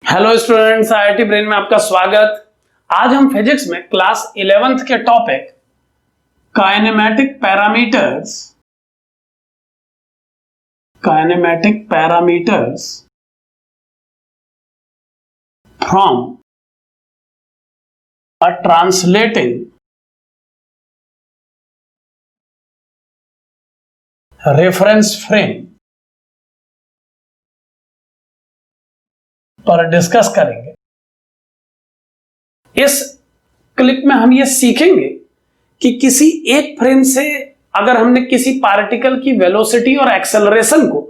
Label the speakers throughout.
Speaker 1: Hello students, IIT brain में आपका स्वागत। आज हम फिजिक्स में क्लास 11th के topic kinematic parameters from a translating reference frame पर डिस्कस करेंगे। इस क्लिप में हम ये सीखेंगे कि किसी एक फ्रेम से अगर हमने किसी पार्टिकल की वेलोसिटी और एक्सेलरेशन को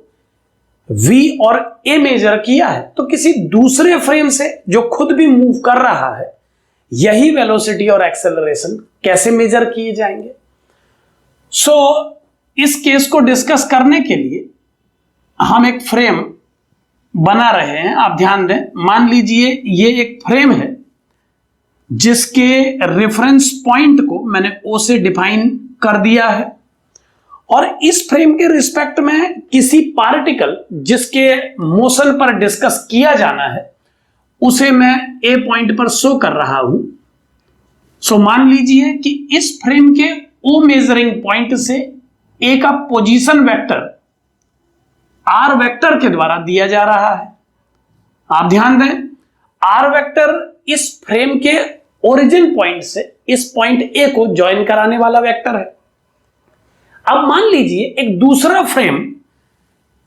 Speaker 1: v और a मेजर किया है तो किसी दूसरे फ्रेम से जो खुद भी मूव कर रहा है यही वेलोसिटी और एक्सेलरेशन कैसे मेजर किए जाएंगे। इस केस को डिस्कस करने के लिए हम एक फ्रेम बना रहे हैं। आप ध्यान दें, मान लीजिए ये एक फ्रेम है जिसके रेफरेंस पॉइंट को मैंने O से डिफाइन कर दिया है और इस फ्रेम के रिस्पेक्ट में किसी पार्टिकल जिसके मोशन पर डिस्कस किया जाना है उसे मैं A पॉइंट पर शो कर रहा हूं। मान लीजिए कि इस फ्रेम के O मेजरिंग पॉइंट से A का पोजीशन वेक्टर R वेक्टर के द्वारा दिया जा रहा है। आप ध्यान दें, R वेक्टर इस फ्रेम के ओरिजिन पॉइंट से इस पॉइंट A को ज्वाइन कराने वाला वेक्टर है। अब मान लीजिए एक दूसरा फ्रेम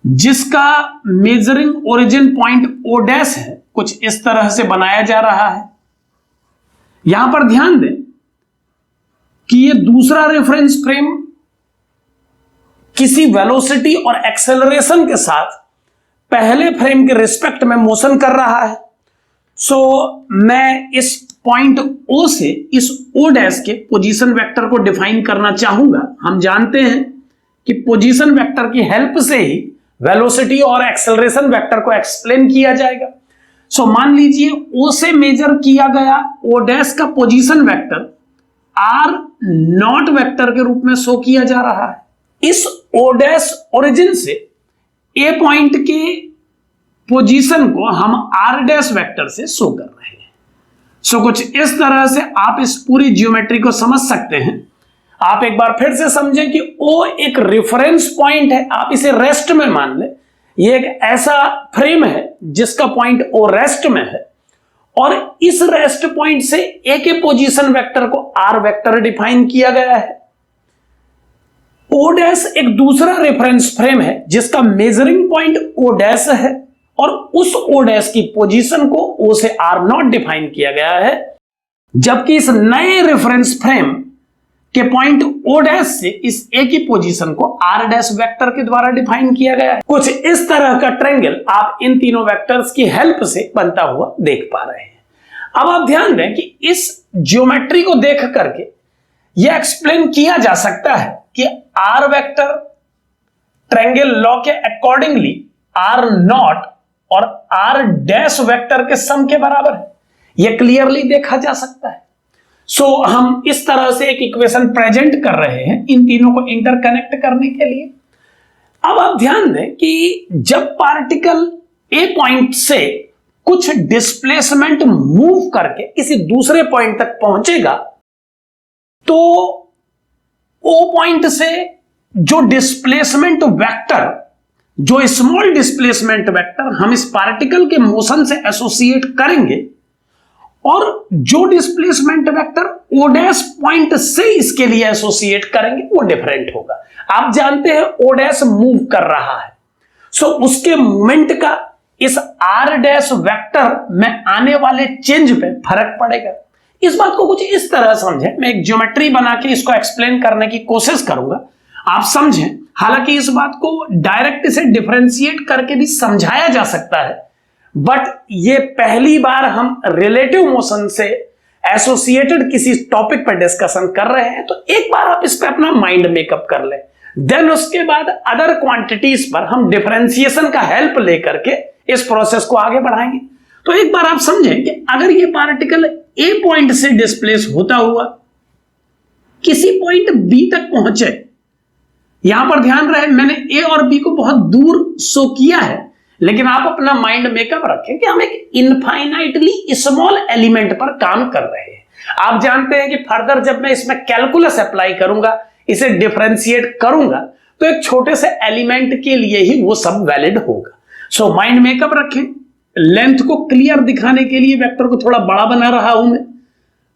Speaker 1: जिसका measuring origin point O dash है, कुछ इस तरह से बनाया जा रहा है। यहां पर ध्यान दें कि यह दूसरा रेफरेंस फ्रेम किसी वेलोसिटी और एक्सेलरेशन के साथ पहले फ्रेम के रिस्पेक्ट में मोशन कर रहा है। मैं इस पॉइंट O से इस O डैश के पोजीशन वेक्टर को डिफाइन करना चाहूंगा। हम जानते हैं कि पोजीशन वेक्टर की हेल्प से ही वेलोसिटी और एक्सेलरेशन वेक्टर को एक्सप्लेन किया जाएगा। मान लीजिए O से मेजर किया गया O डैश का position vector R not vector के रूप में शो किया जा रहा है। इस O डैश ओरिजिन से A पॉइंट के पोजीशन को हम R डैश वेक्टर से शो कर रहे हैं। कुछ इस तरह से आप इस पूरी ज्योमेट्री को समझ सकते हैं। आप एक बार फिर से समझें कि O एक रेफरेंस पॉइंट है, आप इसे रेस्ट में मान लें। यह एक ऐसा फ्रेम है जिसका पॉइंट O रेस्ट में है और इस रेस्ट पॉइंट से A के पोजीशन वेक्टर को R वेक्टर डिफाइन किया गया है। O डैश एक दूसरा रेफरेंस फ्रेम है जिसका मेजरिंग पॉइंट O डैश है और उस O डैश की पोजीशन को O से R नॉट डिफाइन किया गया है, जबकि इस नए रेफरेंस फ्रेम के पॉइंट O डैश से इस A की पोजीशन को R डैश वेक्टर के द्वारा डिफाइन किया गया है। कुछ इस तरह का ट्रायंगल आप इन तीनों वेक्टर्स की हेल्प से बनता हुआ देख पा रहे हैं। अब आप ध्यान दें कि इस ज्योमेट्री को देख करके यह एक्सप्लेन किया जा सकता है कि R वेक्टर ट्रायंगल लॉ के अकॉर्डिंगली R नॉट और R डैश वेक्टर के सम के बराबर है। यह क्लियरली देखा जा सकता है। हम इस तरह से एक इक्वेशन प्रेजेंट कर रहे हैं इन तीनों को इंटरकनेक्ट करने के लिए। अब आप ध्यान दें कि जब पार्टिकल A पॉइंट से कुछ डिस्प्लेसमेंट मूव करके किसी दूसरे पॉइंट तक पहुंचेगा तो O पॉइंट से जो डिस्प्लेसमेंट वेक्टर, जो स्मॉल डिस्प्लेसमेंट वेक्टर हम इस पार्टिकल के मोशन से एसोसिएट करेंगे और जो displacement vector O dash point से इसके लिए एसोसिएट करेंगे वो डिफरेंट होगा। आप जानते हैं O डैश मूव कर रहा है, उसके मूवमेंट का इस R डैश वेक्टर में आने वाले चेंज पे फर्क पड़ेगा। इस बात को कुछ इस तरह समझें, मैं एक ज्योमेट्री बना के इसको एक्सप्लेन करने की कोशिश करूंगा, आप समझें। हालांकि इस बात को डायरेक्ट से डिफरेंशिएट करके भी समझाया जा सकता है, बट ये पहली बार हम रिलेटिव मोशन से एसोसिएटेड किसी टॉपिक पर डिस्कशन कर रहे हैं, तो एक बार आप इस पर अपना माइंड मेकअप कर लें। देन उसके बाद अदर क्वांटिटीज पर हम डिफरेंशिएशन का हेल्प लेकर के इस प्रोसेस को आगे बढ़ाएंगे। तो एक बार आप समझें कि अगर ये पार्टिकल A पॉइंट से डिस्प्लेस होता हुआ किसी पॉइंट B तक पहुंचे, यहां पर ध्यान रहे मैंने A और B को बहुत दूर शो किया है, लेकिन आप अपना माइंड मेकअप रखें कि हम एक इनफाइनाइटली स्मॉल एलिमेंट पर काम कर रहे हैं। आप जानते हैं कि फर्दर जब मैं इसमें कैलकुलस अप्लाई करूंगा, इसे डिफरेंशिएट करूंगा, तो एक छोटे से एलिमेंट के लिए ही वो सब वैलिड होगा। सो माइंड मेकअप रखें। लेंथ को क्लियर दिखाने के लिए वेक्टर को थोड़ा बड़ा बना रहा हूं मैं।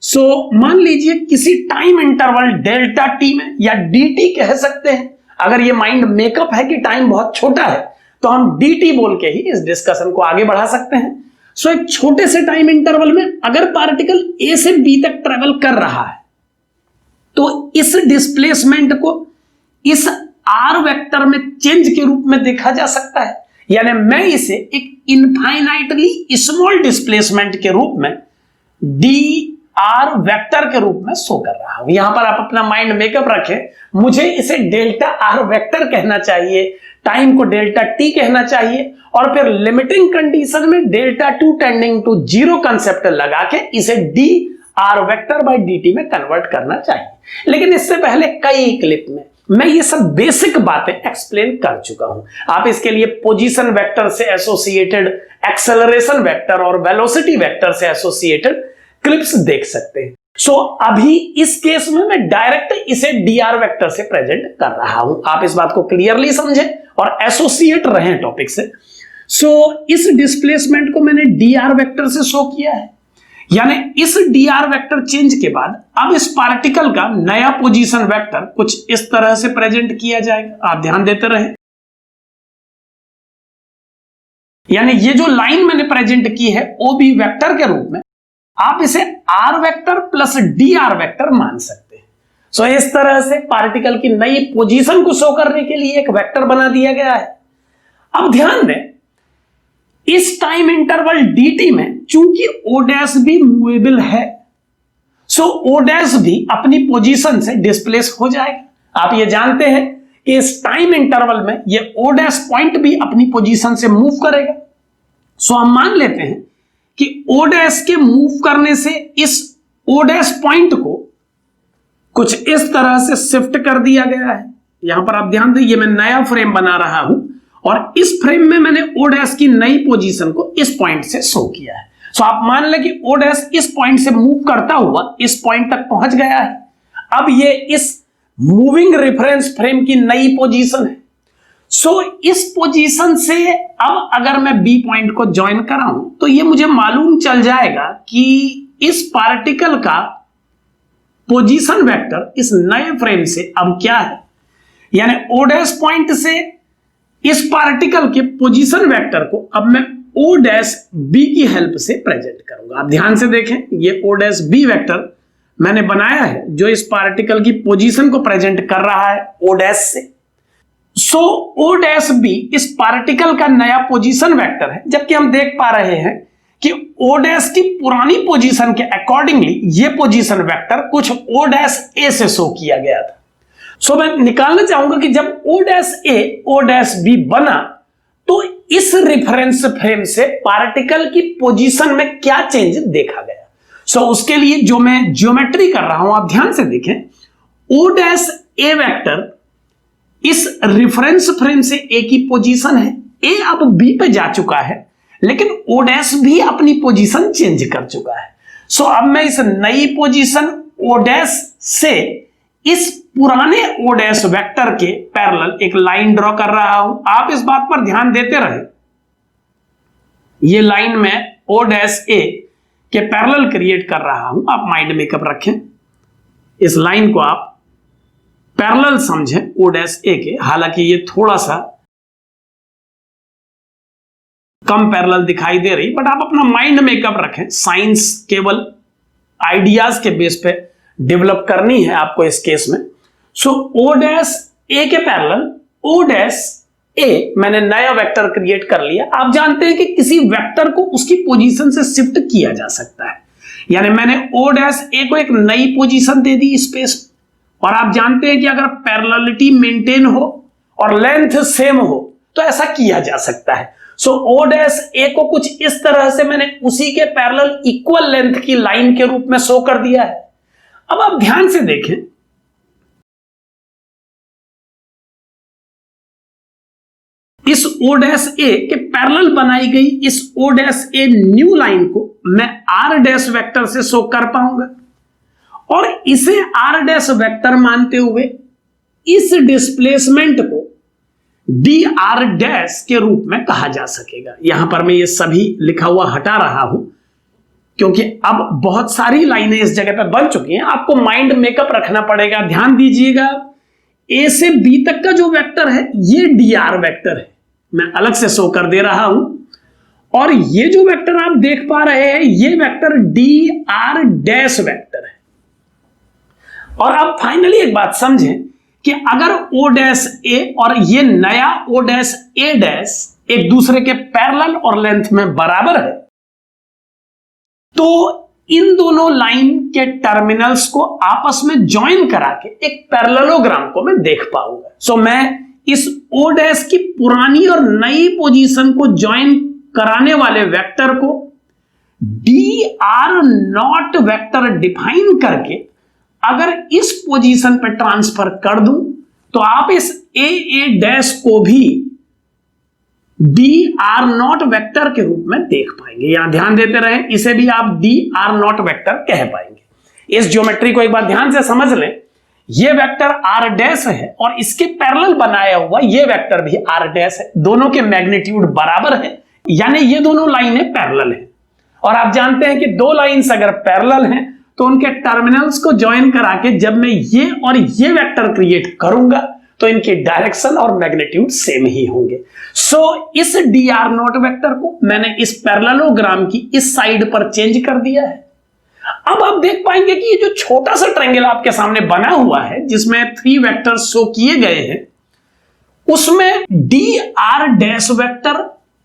Speaker 1: सो मान लीजिए किसी टाइम इंटरवल डेल्टा टी में, या dt कह सकते हैं, अगर ये माइंड मेकअप है कि टाइम बहुत छोटा है तो हम dt बोल के ही इस डिस्कशन को आगे बढ़ा सकते हैं। सो एक छोटे से टाइम इंटरवल में अगर पार्टिकल a से b तक ट्रेवल कर रहा है तो इस डिस्प्लेसमेंट को इस r वेक्टर में चेंज के रूप में देखा जा सकता है। यानी मैं इसे एक इनफाइनाइटली स्मॉल डिस्प्लेसमेंट के रूप में dr वेक्टर के रूप में शो कर रहा हूं। यहां पर आप अपना माइंड मेकअप रखें। मुझे इसे डेल्टा r वेक्टर कहना चाहिए, टाइम को डेल्टा t कहना चाहिए, और फिर लिमिटिंग कंडीशन में delta t tending to zero concept लगा के इसे dr वेक्टर बाय dt में कन्वर्ट करना चाहिए। लेकिन इससे पहले कई क्लिप में मैं ये सब बेसिक बातें एक्सप्लेन कर चुका हूं। आप इसके लिए पोजीशन वेक्टर से एसोसिएटेड एक्सेलरेशन वेक्टर और वेलोसिटी वेक्टर से एसोसिएटेड क्लिप्स देख सकते हैं। सो अभी इस केस में मैं डायरेक्ट इसे dr वेक्टर से प्रेजेंट कर रहा हूं। आप इस बात को क्लियरली समझें और एसोसिएट रहें टॉपिक से। सो इस डिस्प्लेसमेंट को मैंने dr वेक्टर से शो किया है। यानी इस dr वेक्टर चेंज के बाद अब इस पार्टिकल का नया पोजीशन वेक्टर कुछ इस तरह से प्रेजेंट किया जाएगा। आप ध्यान देते रहें। यानी ये जो लाइन मैंने प्रेजेंट की है OB वेक्टर के रूप में, आप इसे r vector plus dr vector मान सकते हैं। सो इस तरह से पार्टिकल की नई पोजीशन को शो करने के लिए एक वेक्टर बना दिया गया है। अब ध्यान दें, इस टाइम इंटरवल dt में चूंकि o' भी मूवेबल है, सो o' भी अपनी पोजीशन से डिस्प्लेस हो जाएगा। आप ये जानते हैं कि इस टाइम इंटरवल में ये o' पॉइंट भी अपनी पोजीशन से मूव करेगा। सो हम मान लेते हैं कि o' के मूव करने से इस o' पॉइंट को कुछ इस तरह से शिफ्ट कर दिया गया है। यहां पर आप ध्यान दें, ये मैं नया फ्रेम बना रहा हूं और इस फ्रेम में मैंने o' की नई पोजीशन को इस पॉइंट से शो किया है। सो आप मान लें कि o' इस पॉइंट से मूव करता हुआ इस पॉइंट तक पहुंच गया है। अब ये इस मूविंग रेफरेंस फ्रेम की नई पोजीशन है। सो इस पोजीशन से अब अगर मैं बी पॉइंट को ज्वाइन कराऊं तो ये मुझे मालूम चल जाएगा कि इस पार्टिकल का पोजीशन वेक्टर इस नए फ्रेम से अब क्या है। यानी o' पॉइंट से इस पार्टिकल के पोजीशन वेक्टर को अब मैं o' की हेल्प से प्रेजेंट करूंगा। आप ध्यान से देखें, ये o' वेक्टर मैंने बनाया है जो इस पार्टिकल की पोजीशन को प्रेजेंट कर रहा है o' से। सो o' इस पार्टिकल का नया पोजीशन वेक्टर है, जबकि हम देख पा रहे हैं कि o' की पुरानी पोजीशन के अकॉर्डिंगली ये पोजीशन वेक्टर कुछ o' से शो किया गया था। सो मैं निकालना चाहूंगा कि जब o' बना तो इस रेफरेंस फ्रेम से पार्टिकल की पोजीशन में क्या चेंज देखा गया। सो उसके लिए जो मैं ज्योमेट्री कर रहा हूं, आप ध्यान से देखें, o' वेक्टर इस रेफरेंस फ्रेम से A की पोजीशन है, A अब B पे जा चुका है, लेकिन o' भी अपनी पोजीशन चेंज कर चुका है। सो अब मैं इस नई पोजीशन o' से इस पुराने o' वेक्टर के पैरेलल एक लाइन ड्रॉ कर रहा हूं। आप इस बात पर ध्यान देते रहे, ये लाइन में o' के पैरेलल क्रिएट कर रहा हूं। आप माइंड मेकअप रखें, इस लाइन को आप पैरेलल समझें o' के। हालांकि ये थोड़ा सा कम पैरेलल दिखाई दे रही, बट आप अपना माइंड मेकअप रखें। साइंस केवल आइडियाज के बेस पे डेवलप करनी है आपको इस केस में। सो o' के पैरेलल o' मैंने नया वेक्टर क्रिएट कर लिया। आप जानते हैं कि किसी वेक्टर को उसकी पोजीशन से शिफ्ट किया जा सकता है। यानी मैंने o' को एक नई पोजीशन दे दी स्पेस, और आप जानते हैं कि अगर पैरेललिटी मेंटेन हो और लेंथ सेम हो तो ऐसा किया जा सकता है। सो o' को कुछ इस तरह से मैंने उसी के पैरेलल इक्वल लेंथ की लाइन के रूप में शो कर दिया है। अब आप ध्यान से देखें, इस o डैश ए के पैरेलल बनाई गई इस o dash a new line को मैं r डैश वेक्टर से शो कर पाऊंगा और इसे r डैश वेक्टर मानते हुए इस डिस्प्लेसमेंट को dr डैश के रूप में कहा जा सकेगा। यहां पर मैं ये सभी लिखा हुआ हटा रहा हूं क्योंकि अब बहुत सारी लाइनें इस जगह पर बन चुकी हैं, आपको माइंड मेकअप रखना पड़ेगा। ध्यान दीजिएगा, ए से बी तक का जो वेक्टर है ये dr वेक्टर है, मैं अलग से शो कर दे रहा हूं, और ये जो वेक्टर आप देख पा रहे हैं ये वेक्टर dr डैश वेक्टर है। और अब फाइनली एक बात समझें कि अगर o डैश ए और ये नया o डैश ए डैश एक दूसरे के पैरेलल और लेंथ में बराबर है तो इन दोनों लाइन के टर्मिनल्स को आपस में ज्वाइन करा के एक पैरेललोग्राम को मैं देख पाऊंगा। सो मैं इस o डैश की पुरानी और नई पोजीशन को ज्वाइन कराने वाले वेक्टर को dr नॉट वेक्टर डिफाइन करके अगर इस पोजीशन पर ट्रांसफर कर दूं तो आप इस a डैश को भी dr नॉट वेक्टर के रूप में देख पाएंगे। यहां ध्यान देते रहें, इसे भी आप dr नॉट वेक्टर कह पाएंगे। इस ज्योमेट्री को एक बार ध्यान से समझ लें, ये वेक्टर r डैश है और इसके पैरेलल बनाया हुआ ये वेक्टर भी r डैश है, दोनों के मैग्नीट्यूड बराबर है, यानी ये दोनों लाइनें पैरेलल हैं। और आप जानते हैं कि दो लाइंस अगर पैरेलल हैं तो उनके टर्मिनल्स को ज्वाइन करा के जब मैं ये और ये वेक्टर क्रिएट करूंगा तो इनकी डायरेक्शन और मैग्नीट्यूड सेम ही होंगे। सो इस dr नॉट वेक्टर को मैंने इस पैरेललोग्राम की इस साइड पर चेंज कर दिया है। अब आप देख पाएंगे कि ये जो छोटा सा ट्रायंगल आपके सामने बना हुआ है जिसमें 3 वेक्टर्स शो किए गए हैं उसमें dr डैश वेक्टर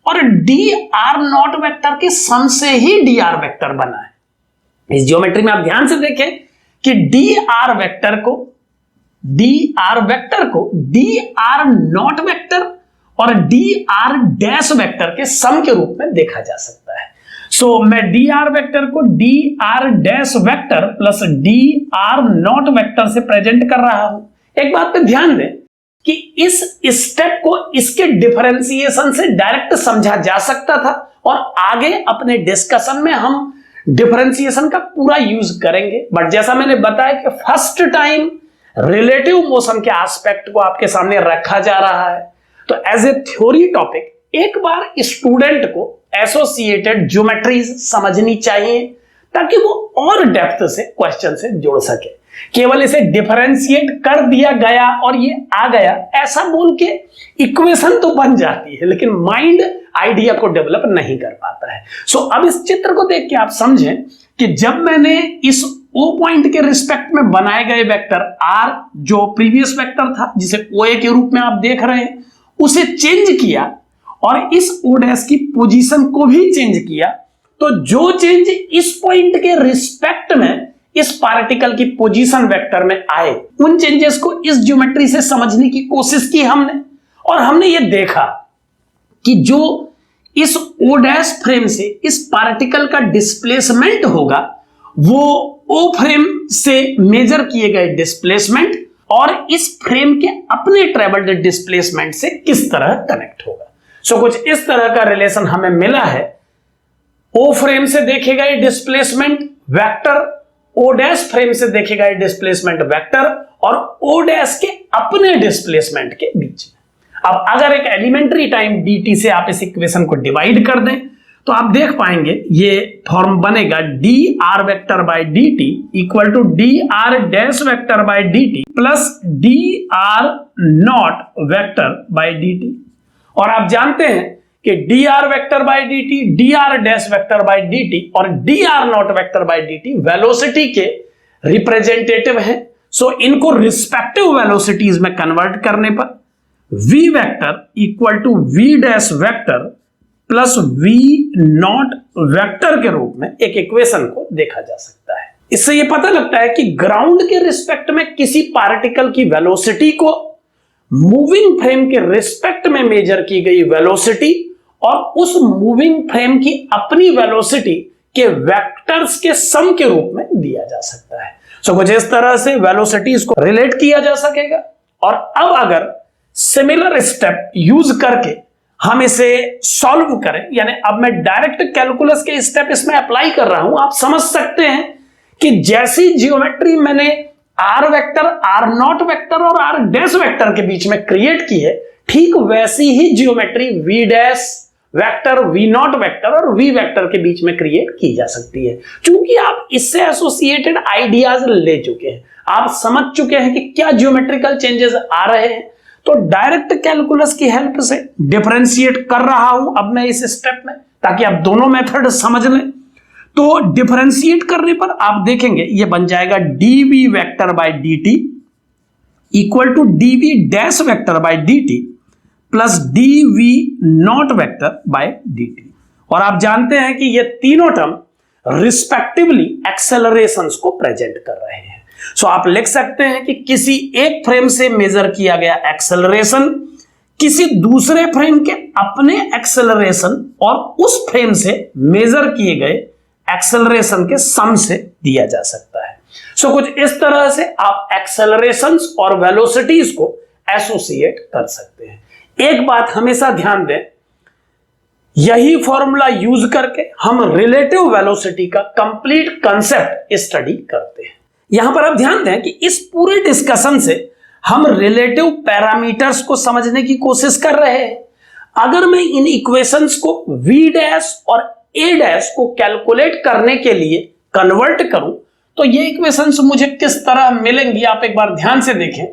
Speaker 1: और dr नॉट वेक्टर के सम से ही dr वेक्टर बना है। इस ज्योमेट्री में आप ध्यान से देखें कि dr वेक्टर को dr नॉट वेक्टर और dr डैश वेक्टर के सम के रूप में देखा जा सकता है। सो मैं dr वेक्टर को dr dash vector plus dr naught vector से प्रेजेंट कर रहा हूं। एक बात पे ध्यान दें कि इस स्टेप को इसके डिफरेंशिएशन से डायरेक्ट समझा जा सकता था और आगे अपने डिस्कशन में हम डिफरेंशिएशन का पूरा यूज करेंगे, बट जैसा मैंने बताया कि फर्स्ट टाइम रिलेटिव मोशन के एस्पेक्ट को आपके सामने रखा जा रहा है तो एज ए थ्योरी टॉपिक एक बार स्टूडेंट को एसोसिएटेड ज्योमेट्रीज समझनी चाहिए ताकि वो और डेप्थ से क्वेश्चन से जोड़ सके। केवल इसे डिफरेंशिएट कर दिया गया और ये आ गया ऐसा बोल के इक्वेशन तो बन जाती है लेकिन माइंड आइडिया को डेवलप नहीं कर पाता है। सो अब इस चित्र को देख के आप समझें कि जब मैंने इस O पॉइंट के रिस्पेक्ट में बनाए गए वेक्टर R जो प्रीवियस वेक्टर था जिसे OA के रूप में आप देख रहे हैं उसे चेंज किया और इस O डैश की पोजीशन को भी चेंज किया तो जो चेंज इस पॉइंट के रिस्पेक्ट में इस पार्टिकल की पोजीशन वेक्टर में आए उन चेंजेस को इस ज्योमेट्री से समझने की कोशिश की हमने और हमने ये देखा कि जो इस O डैश फ्रेम से इस पार्टिकल का डिस्प्लेसमेंट होगा वो O फ्रेम से मेजर किए गए डिस्प्लेसमेंट और इस फ्रेम के अपने ट्रेवल्ड डिस्प्लेसमेंट से किस तरह कनेक्ट होगा। सो कुछ इस तरह का रिलेशन हमें मिला है। O फ्रेम से देखे गए displacement vector O dash frame से देखे गए डिस्प्लेसमेंट वेक्टर और O डैश के अपने डिस्प्लेसमेंट के बीच में। अब अगर एक एलिमेंट्री टाइम dt से आप इस इक्वेशन को डिवाइड कर दें तो आप देख पाएंगे ये फॉर्म बनेगा dr vector by dt equal to dr dash vector by dt plus dr naught vector by dt। और आप जानते हैं कि dr vector by dt, dr dash vector by dt और dr naught vector by dt velocity के representative हैं। So इनको respective velocities में कन्वर्ट करने पर v vector equal to v dash vector plus v naught vector के रूप में एक इक्वेशन को देखा जा सकता है। इससे यह पता लगता है कि ग्राउंड के रिस्पेक्ट में किसी पार्टिकल की वेलोसिटी को मूविंग फ्रेम के रिस्पेक्ट में मेजर की गई वेलोसिटी और उस मूविंग फ्रेम की अपनी वेलोसिटी के वेक्टर्स के सम के रूप में दिया जा सकता है। सो कुछ इस तरह से वेलोसिटीज को रिलेट किया जा सकेगा। और अब अगर सिमिलर स्टेप यूज करके हम इसे सॉल्व करें, यानी अब मैं डायरेक्ट कैलकुलस के स्टेप इसमें अप्लाई कर रहा हूं, आप समझ सकते हैं कि जैसी जियोमेट्री मैंने r vector, r naught vector और आर डैश वेक्टर के बीच में क्रिएट की है, ठीक वैसी ही geometry v dash vector, v naught vector और वी वेक्टर के बीच में क्रिएट की जा सकती है। क्योंकि आप इससे एसोसिएटेड आइडियाज ले चुके हैं, आप समझ चुके हैं कि क्या जियोमेट्रिकल चेंजेस आ रहे हैं, तो डायरेक्ट कैलकुलस की हेल्प से डिफरेंशिएट कर रहा हूं अब मैं इस स्टेप में, ताकि आप दोनों मेथड समझ लें। तो डिफरेंशिएट करने पर आप देखेंगे ये बन जाएगा dv vector by dt equal to dv dash vector by dt plus dv naught vector by dt। और आप जानते हैं कि ये तीनों टर्म रिस्पेक्टिवली एक्सेलरेशंस को प्रेजेंट कर रहे हैं। सो आप लिख सकते हैं कि किसी एक फ्रेम से मेजर किया गया एक्सेलरेशन किसी दूसरे फ्रेम के अपने एक्सेलरेशन और उस फ्रेम से मेजर किए गए एक्सेलरेशन के सम से दिया जा सकता है। सो कुछ इस तरह से आप एक्सेलरेशंस और वेलोसिटीज को एसोसिएट कर सकते हैं। एक बात हमेशा ध्यान दें, यही फॉर्मूला यूज करके हम रिलेटिव वेलोसिटी का कंप्लीट कांसेप्ट स्टडी करते हैं। यहां पर आप ध्यान दें कि इस पूरे डिस्कशन से हम रिलेटिव पैरामीटर्स को समझने की कोशिश कर रहे हैं। अगर मैं इन इक्वेशंस को v डैश और a डैश को कैलकुलेट करने के लिए कन्वर्ट करूं तो ये इक्वेशंस मुझे किस तरह मिलेंगी, आप एक बार ध्यान से देखें।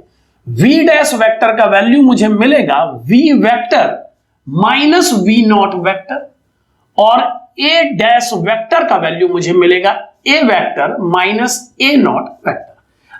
Speaker 1: v डैश वेक्टर का वैल्यू मुझे मिलेगा v vector minus v naught vector और a डैश वेक्टर का वैल्यू मुझे मिलेगा a vector minus a not vector.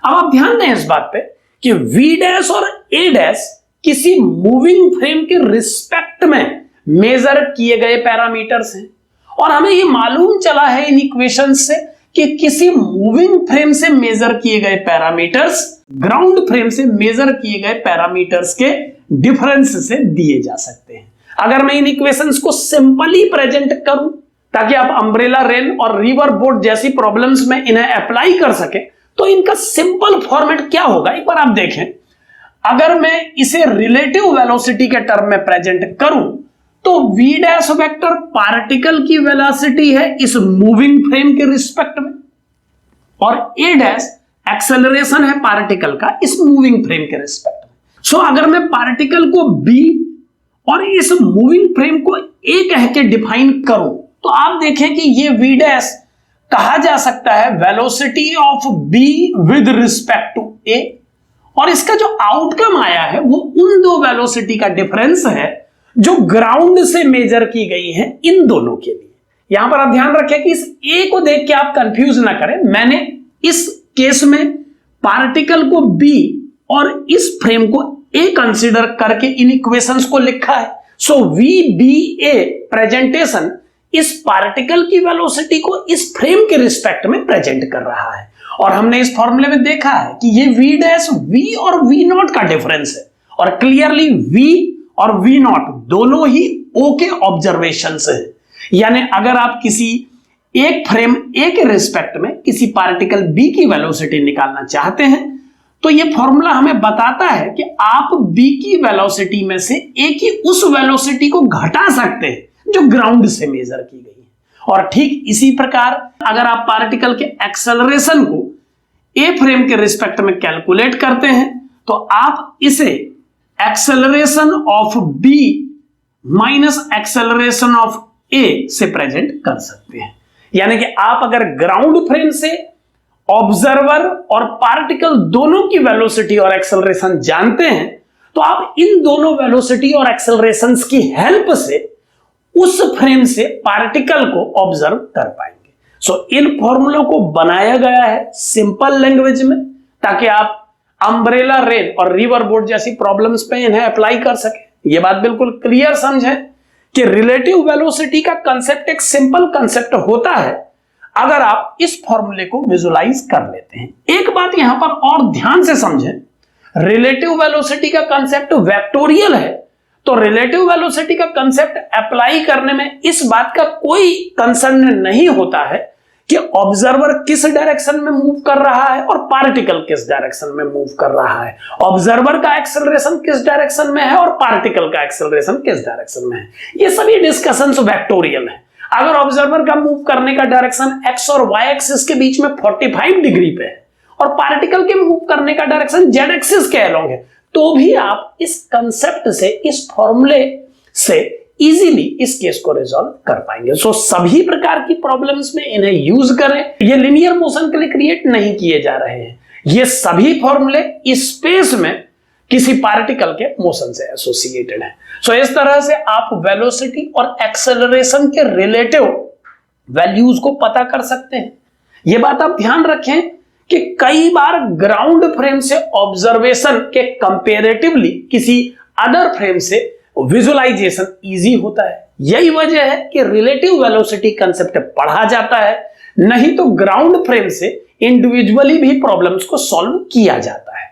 Speaker 1: अब आप ध्यान दें इस बात पे कि v डैश और a डैश किसी मूविंग फ्रेम के रिस्पेक्ट में मेजर किए गए पैरामीटर्स हैं और हमें ये मालूम चला है इन इक्वेशंस से कि किसी मूविंग फ्रेम से मेजर किए गए पैरामीटर्स ग्राउंड फ्रेम से मेजर किए गए पैरामीटर्स के डिफरेंस से दिए जा सकते हैं। अगर मैं इन इक्वेशंस को सिंपली प्रेजेंट करूं ताकि आप अम्ब्रेला रेन और रिवर बोट जैसी प्रॉब्लम्स में इन्हें अप्लाई कर सके, तो इनका सिंपल फॉर्मेट क्या होगा एक बार आप देखें। अगर मैं इसे रिलेटिव वेलोसिटी के टर्म में प्रेजेंट करूं तो v डैश वेक्टर पार्टिकल की वेलोसिटी है इस मूविंग फ्रेम के रिस्पेक्ट में और a डैश एक्सेलरेशन है पार्टिकल का इस मूविंग फ्रेम के रिस्पेक्ट में। सो अगर मैं पार्टिकल को b और इस मूविंग फ्रेम को a कह के डिफाइन करूं तो आप देखें कि ये v डैश कहा जा सकता है velocity of b with respect to a और इसका जो आउटकम आया है वो उन दो वेलोसिटी का डिफरेंस है जो ग्राउंड से मेजर की गई है इन दोनों के लिए। यहां पर आप ध्यान रखें कि इस a को देख के आप कंफ्यूज ना करें, मैंने इस केस में पार्टिकल को b और इस फ्रेम को a कंसीडर करके इन इक्वेशंस को लिखा है। सो vba प्रेजेंटेशन इस पार्टिकल की वेलोसिटी को इस फ्रेम के रिस्पेक्ट में प्रेजेंट कर रहा है और हमने इस फॉर्मूले में देखा है कि ये v डैश v और v नॉट का डिफरेंस है और क्लियरली v और v नॉट दोनों ही o के ऑब्जर्वेशन है। यानी अगर आप किसी एक फ्रेम a के रिस्पेक्ट में किसी पार्टिकल b की वेलोसिटी निकालना चाहते हैं तो यह फॉर्मूला हमें बताता है कि आप b की वेलोसिटी में से a की उस वेलोसिटी को घटा सकते हैं जो ग्राउंड से मेजर की गई है। और ठीक इसी प्रकार अगर आप पार्टिकल के एक्सेलरेशन को a फ्रेम के रिस्पेक्ट में कैलकुलेट करते हैं तो आप इसे acceleration of b minus acceleration of a से प्रेजेंट कर सकते हैं। यानी कि आप अगर ग्राउंड फ्रेम से ऑब्जर्वर और पार्टिकल दोनों की वेलोसिटी और एक्सेलरेशन जानते हैं तो आप इन दोनों वेलोसिटी और एक्सेलरेशंस की हेल्प से उस फ्रेम से पार्टिकल को ऑब्जर्व कर पाएंगे। सो इन फॉर्मूलों को बनाया गया है सिंपल लैंग्वेज में ताकि आप अम्ब्रेला रेन और रिवर बोट जैसी प्रॉब्लम्स पे इन्हें अप्लाई कर सके। यह बात बिल्कुल क्लियर समझें कि रिलेटिव वेलोसिटी का कंसेप्ट एक सिंपल कंसेप्ट होता है अगर आप इस फॉर्मूले को विजुलाइज कर लेते हैं। एक बात यहां पर और ध्यान से समझें, रिलेटिव वेलोसिटी का कंसेप्ट वेक्टोरियल है तो रिलेटिव वेलोसिटी का कंसेप्ट अप्लाई करने में इस बात का कोई कंसर्न नहीं होता है कि ऑब्जर्वर किस डायरेक्शन में मूव कर रहा है और पार्टिकल किस डायरेक्शन में मूव कर रहा है, ऑब्जर्वर का एक्सेलरेशन किस डायरेक्शन में है और पार्टिकल का एक्सेलरेशन किस डायरेक्शन में है। ये सभी डिस्कशंस वेक्टोरियल है। अगर ऑब्जर्वर का मूव करने का डायरेक्शन एक्स और वाई एक्सिस के बीच में 45 डिग्री पे है और पार्टिकल के मूव करने का डायरेक्शन जेड एक्सिस के अलोंग है, तो भी आप इस कंसेप्ट से, इस फॉर्मूले से इजीली इस केस को रिजॉल्व कर पाएंगे। सो सभी प्रकार की प्रॉब्लम्स में इन्हें यूज करें। ये लीनियर मोशन के लिए क्रिएट नहीं किए जा रहे हैं, ये सभी फॉर्मूले स्पेस में किसी पार्टिकल के मोशन से एसोसिएटेड है। सो इस तरह से आप वेलोसिटी और एक्सेलरेशन के रिलेटिव वैल्यूज को पता कर सकते हैं। यह बात आप ध्यान रखें कि कई बार ग्राउंड फ्रेम से ऑब्जर्वेशन के कंपेरेटिवली किसी अदर फ्रेम से विजुअलाइजेशन इजी होता है। यही वजह है कि रिलेटिव वेलोसिटी कंसेप्ट पढ़ा जाता है, नहीं तो ग्राउंड फ्रेम से इंडिविजुअली भी प्रॉब्लम्स को सॉल्व किया जाता है।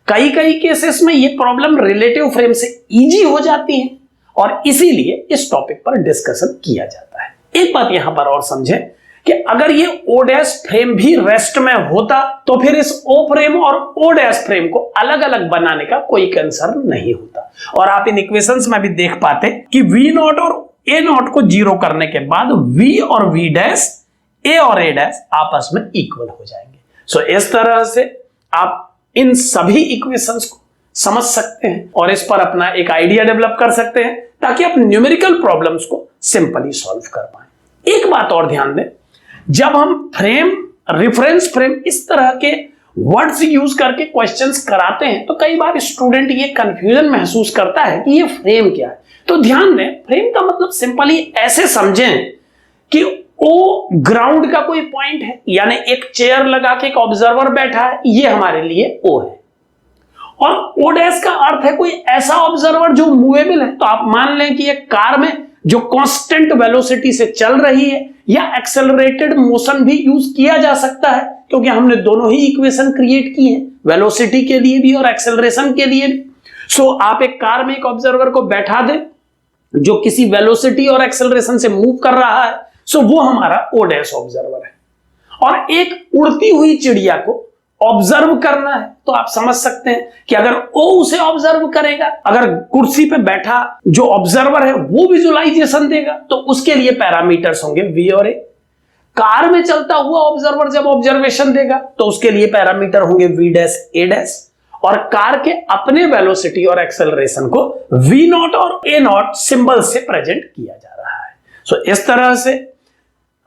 Speaker 1: कई केसेस में ये प्रॉब्लम रिलेटिव फ्रेम से इजी हो जाती है और इसीलिए इस टॉपिक पर डिस्कशन किया जाता है। एक बात यहां पर और समझें कि अगर ये O डैश फ्रेम भी रेस्ट में होता तो फिर इस O फ्रेम और O डैश फ्रेम को अलग अलग बनाने का कोई कंसर्न नहीं होता। और आप इन इक्वेशंस में भी देख पाते कि V नॉट और A नॉट को जीरो करने के बाद V और V डैश, A और A डैश आपस में इक्वल हो जाएंगे। सो इस तरह से आप इन सभी इक्वेशंस को समझ सकते हैं और इस पर अपना एक आइडिया डेवलप कर सकते हैं ताकि आप न्यूमेरिकल प्रॉब्लम्स को सिंपली सॉल्व कर पाएं। एक बात और ध्यान दें, जब हम फ्रेम, रेफरेंस फ्रेम इस तरह के वर्ड्स यूज करके क्वेश्चंस कराते हैं तो कई बार स्टूडेंट ये कंफ्यूजन महसूस करता है कि ये फ्रेम क्या है। तो ध्यान दें, फ्रेम का मतलब सिंपली ऐसे समझें कि ओ ग्राउंड का कोई पॉइंट है, यानी एक चेयर लगा के एक ऑब्जर्वर बैठा है, ये हमारे लिए ओ है। और ओ डैश का अर्थ है कोई ऐसा ऑब्जर्वर जो मूवेबल है। तो आप मान लें कि एक कार में जो कांस्टेंट वेलोसिटी से चल रही है या एक्सेलरेटेड मोशन भी यूज किया जा सकता है, क्योंकि हमने दोनों ही इक्वेशन क्रिएट की है, वेलोसिटी के लिए भी और एक्सेलरेशन के लिए भी। सो आप एक कार में एक ऑब्जर्वर को बैठा दें जो किसी वेलोसिटी और एक्सेलरेशन से मूव कर रहा है, सो वो हमारा ओ डैश ऑब्जर्वर है। और एक उड़ती हुई चिड़िया को ऑब्जर्व करना है तो आप समझ सकते हैं कि अगर ओ उसे ऑब्जर्व करेगा, अगर कुर्सी पे बैठा जो ऑब्जर्वर है वो विजुअलाइजेशन देगा तो उसके लिए पैरामीटर्स होंगे V और A। कार में चलता हुआ ऑब्जर्वर जब ऑब्जर्वेशन देगा तो उसके लिए पैरामीटर होंगे V डैश A डैश। और कार के अपने वेलोसिटी और एक्सेलरेशन को V नॉट और A नॉट सिंबल से प्रेजेंट किया जा रहा है। सो इस तरह से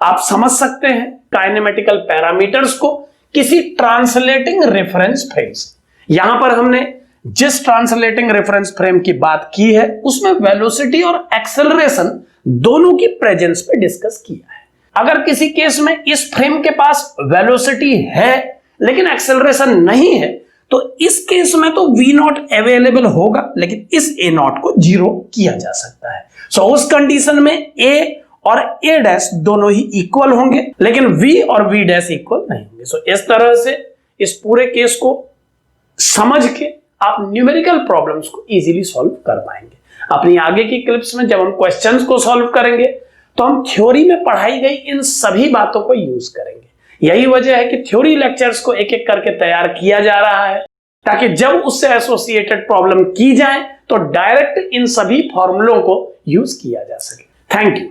Speaker 1: आप समझ सकते हैं काइनेमेटिकल पैरामीटर्स को किसी ट्रांसलेटिंग रेफरेंस फ्रेम से। यहां पर हमने जिस ट्रांसलेटिंग रेफरेंस फ्रेम की बात की है उसमें वेलोसिटी और एक्सेलरेशन दोनों की प्रेजेंस पे डिस्कस किया है। अगर किसी केस में इस फ्रेम के पास वेलोसिटी है लेकिन एक्सेलरेशन नहीं है तो इस केस में तो V नॉट अवेलेबल होगा लेकिन इस A नॉट को जीरो किया जा सकता है। सो उस कंडीशन में A और A डैश दोनों ही इक्वल होंगे लेकिन V और V डैश इक्वल नहीं होंगे। सो इस तरह से इस पूरे केस को समझ के आप न्यूमेरिकल प्रॉब्लम्स को इजीली सॉल्व कर पाएंगे। अपनी आगे की क्लिप्स में जब हम क्वेश्चंस को सॉल्व करेंगे तो हम थ्योरी में पढ़ाई गई इन सभी बातों को यूज करेंगे। यही वजह है कि थ्योरी लेक्चर्स को एक एक करके तैयार किया जा रहा है ताकि जब उससे एसोसिएटेड प्रॉब्लम की जाए तो डायरेक्ट इन सभी फॉर्मूलों को यूज किया जा सके। Thank you.